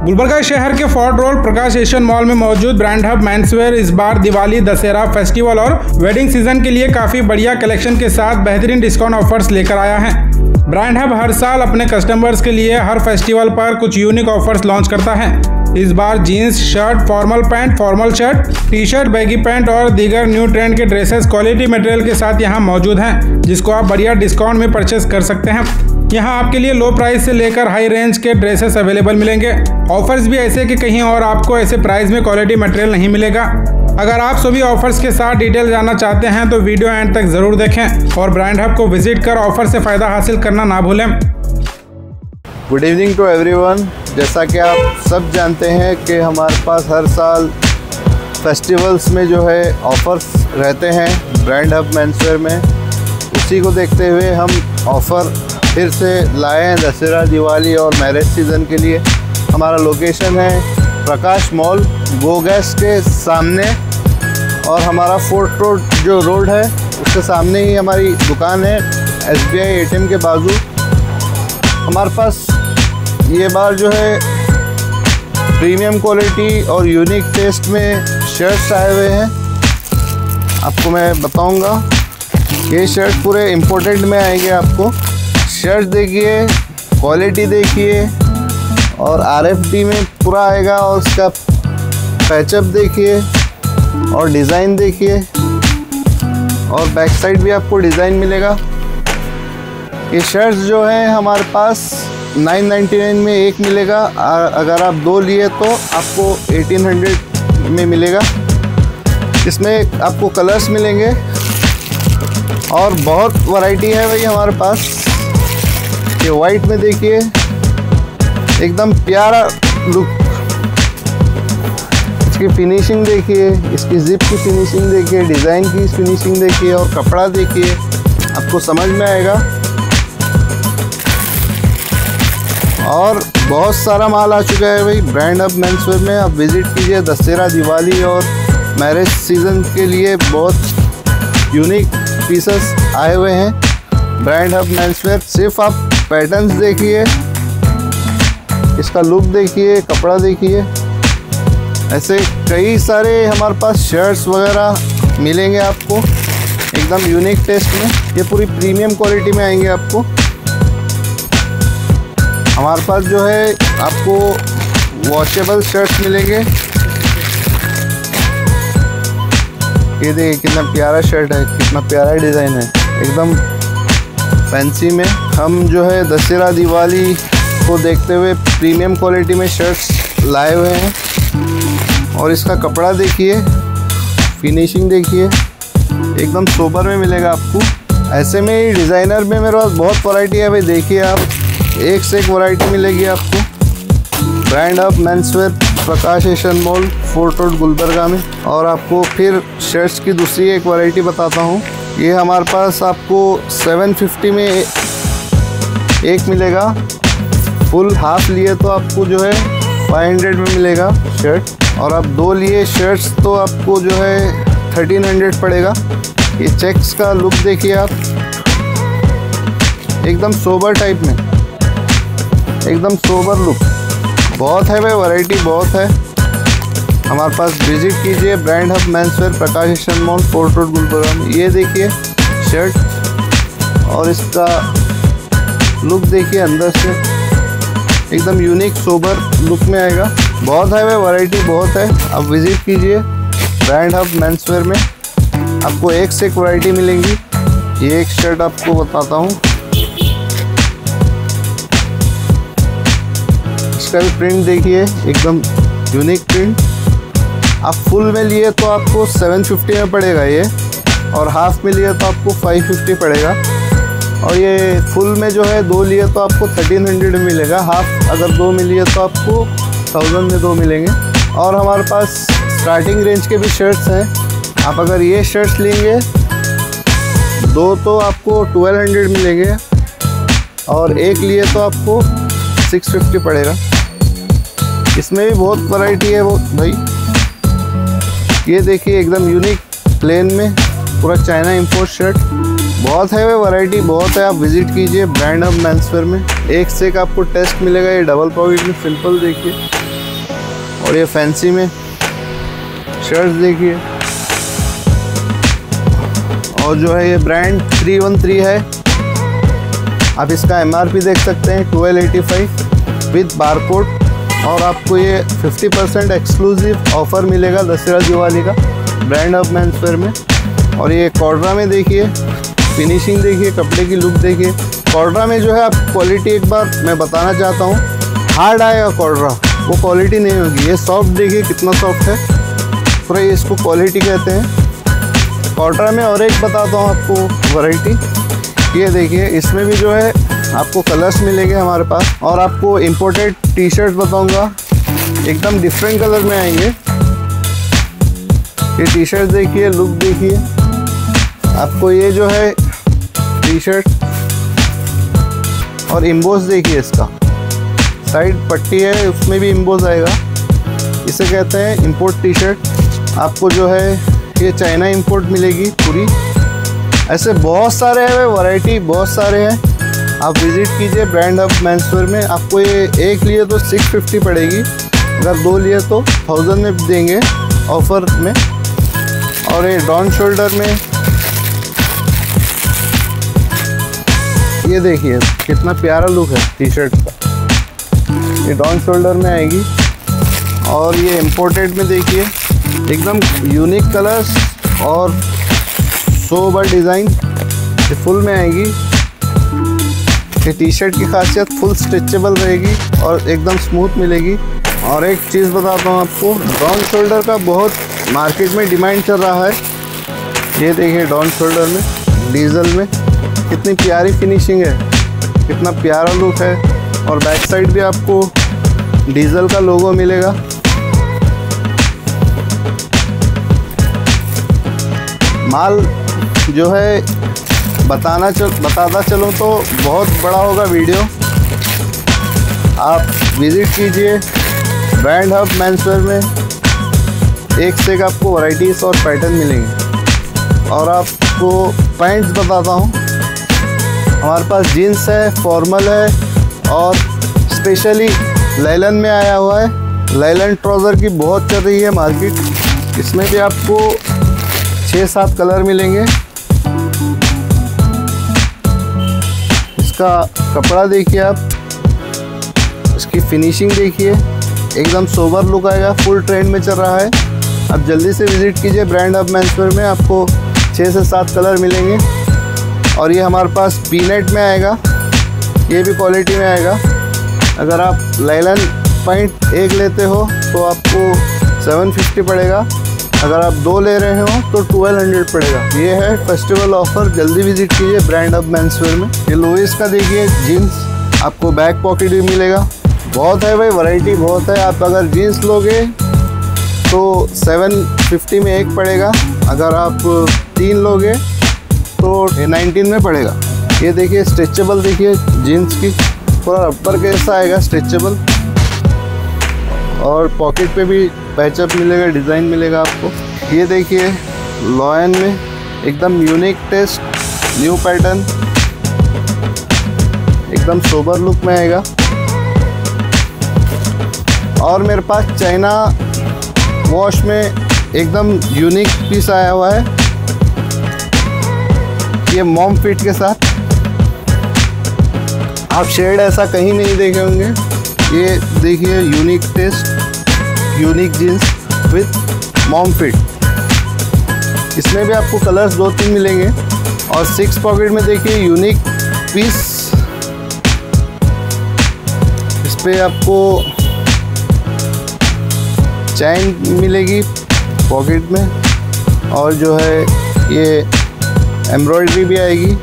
गुलबर्गा शहर के fort road प्रकाश Asian mall में मौजूद ब्रांड हब मेंसवेयर इस बार दिवाली, दशहरा, फेस्टिवल और वेडिंग सीजन के लिए काफी बढ़िया कलेक्शन के साथ बेहतरीन डिस्काउंट ऑफर्स लेकर आया है। ब्रांड हब हर साल अपने कस्टमर्स के लिए हर फेस्टिवल पर कुछ यूनिक ऑफर्स लॉन्च करता है। इस बार jeans, shirt, formal pant, formal shirt, T shirt, baggy pant और दीगर न्यू ट्रेंड के ड्रेसेस क्वालिटी मटेरियल के साथ यहाँ मौजूद हैं, जिसको आप बढ़िया डिस्काउंट में परचेस कर सकते हैं। यहाँ आपके लिए लो प्राइस से लेकर हाई रेंज के ड्रेसेस अवेलेबल मिलेंगे। ऑफर्स भी ऐसे कि कहीं और आपको ऐसे प्राइस में क्वालिटी मटेरियल नहीं मिलेगा। अगर आप सभी ऑफर्स के साथ डिटेल जानना चाहते हैं तो वीडियो एंड तक जरूर देखें और ब्रांड हब को विजिट कर ऑफर से फ़ायदा हासिल करना ना भूलें। Good evening to everyone. जैसा कि आप सब जानते हैं कि हमारे पास हर साल फेस्टिवल्स में जो है ऑफ़र्स रहते हैं ब्रांड हब मेंसवेयर में। उसी को देखते हुए हम ऑफ़र फिर से लाए हैं दशहरा, दिवाली और मैरिज सीज़न के लिए। हमारा लोकेशन है प्रकाश मॉल, गो गैस के सामने, और हमारा फोर्ट रोड जो रोड है उसके सामने ही हमारी दुकान है, SBI ATM के बाजू। हमारे पास ये बार जो है प्रीमियम क्वालिटी और यूनिक टेस्ट में शर्ट्स आए हुए हैं। आपको मैं बताऊंगा, ये शर्ट पूरे इम्पोर्टेड में आएंगे। आपको शर्ट देखिए, क्वालिटी देखिए, और RFD में पूरा आएगा, और उसका पैचअप देखिए और डिज़ाइन देखिए, और बैक साइड भी आपको डिज़ाइन मिलेगा। ये शर्ट्स जो हैं हमारे पास 999 में एक मिलेगा। अगर आप दो लिए तो आपको 1800 में मिलेगा। इसमें आपको कलर्स मिलेंगे और बहुत वैरायटी है भाई हमारे पास। ये वाइट में देखिए, एकदम प्यारा लुक। इसकी फिनिशिंग देखिए, इसकी जिप की फिनिशिंग देखिए, डिज़ाइन की फिनिशिंग देखिए, और कपड़ा देखिए, आपको समझ में आएगा। और बहुत सारा माल आ चुका है भाई ब्रांड हब मेंसवेयर में। आप विज़िट कीजिए। दशहरा, दिवाली और मैरिज सीज़न के लिए बहुत यूनिक पीसेस आए हुए हैं ब्रांड हब मेंसवेयर। सिर्फ आप पैटर्न्स देखिए, इसका लुक देखिए, कपड़ा देखिए। ऐसे कई सारे हमारे पास शर्ट्स वगैरह मिलेंगे आपको एकदम यूनिक टेस्ट में। ये पूरी प्रीमियम क्वालिटी में आएंगे आपको। हमारे पास जो है आपको वॉशेबल शर्ट्स मिलेंगे। ये देखिए कितना प्यारा शर्ट है, कितना प्यारा डिज़ाइन है, एकदम फैंसी में। हम जो है दशहरा, दिवाली को देखते हुए प्रीमियम क्वालिटी में शर्ट्स लाए हुए हैं। और इसका कपड़ा देखिए, फिनिशिंग देखिए, एकदम सोबर में मिलेगा आपको। ऐसे में ही डिज़ाइनर में मेरे पास बहुत वैरायटी है भाई। देखिए आप, एक से एक वैरायटी मिलेगी आपको Brand Hub Menswear, Prakash Asian Mall, Fort Road, Gulbarga में। और आपको फिर शर्ट्स की दूसरी एक वैरायटी बताता हूँ। ये हमारे पास आपको 750 में एक मिलेगा। फुल हाफ लिए तो आपको जो है 500 में मिलेगा शर्ट, और आप दो लिए शर्ट्स तो आपको जो है 1300 पड़ेगा। ये चेक्स का लुक देखिए आप, एकदम सोबर टाइप में, एकदम सोबर लुक। बहुत है भाई, वैरायटी बहुत है हमारे पास। विजिट कीजिए Brand Hub Menswear, Prakash Asian Mall, Fort Road, Gulbarga में। ये देखिए शर्ट, और इसका लुक देखिए, अंदर से एकदम यूनिक सोबर लुक में आएगा। बहुत है भाई, वैरायटी बहुत है। आप विजिट कीजिए ब्रांड हब मेंसवेयर में, आपको एक से एक वैरायटी मिलेंगी। ये एक शर्ट आपको बताता हूँ, इसका भी प्रिंट देखिए, एकदम यूनिक प्रिंट। आप फुल में लिए तो आपको 750 में पड़ेगा ये, और हाफ में लिए तो आपको 550 पड़ेगा। और ये फुल में जो है दो लिए तो आपको 1300 में मिलेगा। हाफ अगर दो में लिए तो आपको 1000 में दो मिलेंगे। और हमारे पास स्टार्टिंग रेंज के भी शर्ट्स हैं। आप अगर ये शर्ट्स लेंगे दो तो आपको 1200 मिलेंगे, और एक लिए तो आपको 650 पड़ेगा। इसमें भी बहुत वैरायटी है वो भाई। ये देखिए एकदम यूनिक प्लेन में पूरा चाइना इंपोर्ट शर्ट। बहुत है वैरायटी, बहुत है। आप विजिट कीजिए ब्रांड हब मेंसवेयर में। एक से एक आपको टेस्ट मिलेगा। ये डबल पॉकेट में सिंपल देखिए, और ये फैंसी में शर्ट्स देखिए। और जो है ये ब्रांड 313 है। आप इसका MRP देख सकते हैं 1285 विद बारकोड। और आपको ये 50% एक्सक्लूसिव ऑफ़र मिलेगा दशहरा दिवाली का ब्रांड हब मेंसवेयर में। और ये कॉर्ड्रा में देखिए, फिनिशिंग देखिए, कपड़े की लुक देखिए। कॉर्ड्रा में जो है आप क्वालिटी एक बार मैं बताना चाहता हूँ, हार्ड आएगा कॉर्ड्रा, वो क्वालिटी नहीं होगी। ये सॉफ्ट देखिए कितना सॉफ्ट है, पूरा ये इसको क्वालिटी कहते हैं कॉर्ड्रा में। और एक बताता हूँ आपको वैरायटी, ये देखिए इसमें भी जो है आपको कलर्स मिलेंगे हमारे पास। और आपको इम्पोर्टेड टी शर्ट बताऊँगा, एकदम डिफरेंट कलर में आएंगे। ये टी शर्ट देखिए, लुक देखिए। आपको ये जो है टी शर्ट और इम्बोस देखिए, इसका साइड पट्टी है उसमें भी इम्बोस आएगा। इसे कहते हैं इम्पोर्ट टी शर्ट। आपको जो है ये चाइना इम्पोर्ट मिलेगी पूरी। ऐसे बहुत सारे हैं, वैरायटी बहुत सारे हैं। आप विज़िट कीजिए ब्रांड हब मेंसवेयर में। आपको ये एक लिए तो 650 पड़ेगी, अगर 2 लिए तो 1000 में देंगे ऑफ़र में। और ये डाउन शोल्डर में ये देखिए कितना प्यारा लुक है टी शर्ट का। ये डाउन शोल्डर में आएगी। और ये इम्पोर्टेड में देखिए एकदम यूनिक कलर्स और सोबर डिज़ाइन, ये फुल में आएगी। ये टी शर्ट की खासियत फुल स्ट्रेचेबल रहेगी और एकदम स्मूथ मिलेगी। और एक चीज़ बताता हूँ आपको, डाउन शोल्डर का बहुत मार्केट में डिमांड चल रहा है। ये देखिए डाउन शोल्डर में डीजल में कितनी प्यारी फिनिशिंग है, कितना प्यारा लुक है। और बैक साइड भी आपको डीजल का लोगो मिलेगा। माल जो है बताता चलूँ तो बहुत बड़ा होगा वीडियो। आप विज़िट कीजिए ब्रांड हब मेंसवेयर में, एक से एक आपको वैराइटीज़ और पैटर्न मिलेंगे। और आपको पैंट्स बताता हूँ, हमारे पास जीन्स है, फॉर्मल है और स्पेशली लेलन में आया हुआ है। लेलन ट्राउज़र की बहुत चल रही है मार्केट। इसमें भी आपको 6-7 कलर मिलेंगे। इसका कपड़ा देखिए आप, इसकी फिनिशिंग देखिए, एकदम सोबर लुक आएगा, फुल ट्रेंड में चल रहा है। आप जल्दी से विज़िट कीजिए ब्रांड हब मेंसवेयर में, आपको 6 से 7 कलर मिलेंगे। और ये हमारे पास पीनट में आएगा, ये भी क्वालिटी में आएगा। अगर आप लेलन पैंट एक लेते हो तो आपको 750 पड़ेगा, अगर आप 2 ले रहे हो तो 1200 पड़ेगा। ये है फेस्टिवल ऑफर, जल्दी विजिट कीजिए ब्रांड हब मेंसवेयर में। ये लोइस का देखिए जीन्स, आपको बैक पॉकेट भी मिलेगा। बहुत है भाई, वैरायटी बहुत है। आप अगर जीन्स लोगे तो 750 में एक पड़ेगा, अगर आप 3 लोगे तो 19 में पड़ेगा। ये देखिए स्ट्रेचेबल, देखिए जीन्स की पूरा रबर कैसा आएगा, स्ट्रेचेबल। और पॉकेट पे भी पैचअप मिलेगा, डिज़ाइन मिलेगा आपको। ये देखिए लॉयन में एकदम यूनिक टेस्ट, न्यू पैटर्न, एकदम सोबर लुक में आएगा। और मेरे पास चाइना वॉश में एकदम यूनिक पीस आया हुआ है, ये मॉम फिट के साथ। आप शेड ऐसा कहीं नहीं देखे होंगे। ये देखिए unique taste, unique jeans with mom fit. इसमें भी आपको कलर्स 2-3 मिलेंगे। और 6 पॉकेट में देखिए यूनिक पीस, इस पर आपको चैन मिलेगी पॉकेट में। और जो है ये एम्ब्रॉयडरी भी आएगी।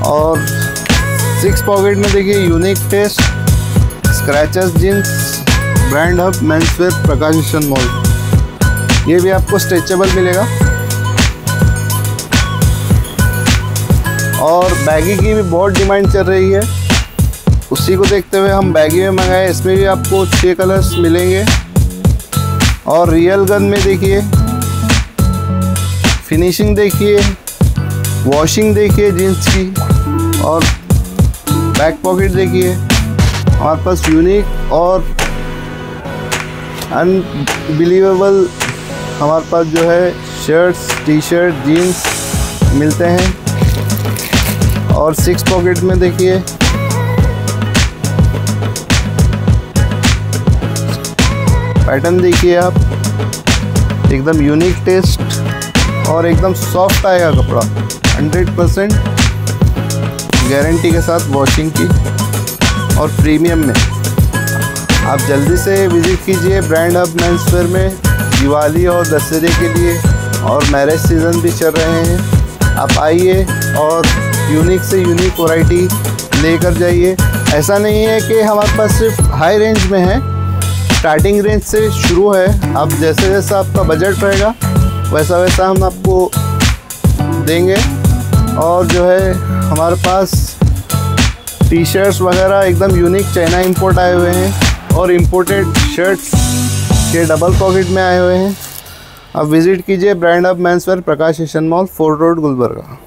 और 6 पॉकेट में देखिए unique test, scratches jeans, Brand Hub Menswear, Prakash Bhushan Mall. ये भी आपको स्ट्रेचेबल मिलेगा। और बैगी की भी बहुत डिमांड चल रही है, उसी को देखते हुए हम बैगी में मंगाए। इसमें भी आपको 6 कलर्स मिलेंगे। और रियल गन में देखिए फिनिशिंग देखिए, वॉशिंग देखिए जीन्स की। और बैक पॉकेट देखिए, हमारे पास यूनिक और अनबिलीवेबल हमारे पास जो है शर्ट्स, टी शर्ट, जीन्स मिलते हैं। और 6 पॉकेट में देखिए पैटर्न देखिए आप, एकदम यूनिक टेस्ट और एकदम सॉफ्ट आएगा कपड़ा, 100% गारंटी के साथ वॉशिंग की और प्रीमियम में। आप जल्दी से विज़िट कीजिए ब्रांड हब मेंसवेयर में। दिवाली और दशहरे के लिए और मैरिज सीज़न भी चल रहे हैं। आप आइए और यूनिक से यूनिक वैरायटी लेकर जाइए। ऐसा नहीं है कि हमारे पास सिर्फ हाई रेंज में है, स्टार्टिंग रेंज से शुरू है। आप जैसे जैसा आपका बजट रहेगा वैसा वैसा हम आपको देंगे। और जो है हमारे पास टी शर्ट्स वगैरह एकदम यूनिक चाइना इंपोर्ट आए हुए हैं और इम्पोर्टेड शर्ट्स के डबल पॉकेट में आए हुए हैं। आप विज़िट कीजिए Brand Hub Menswear, Prakash Asian Mall, Fort Road, Gulbarga.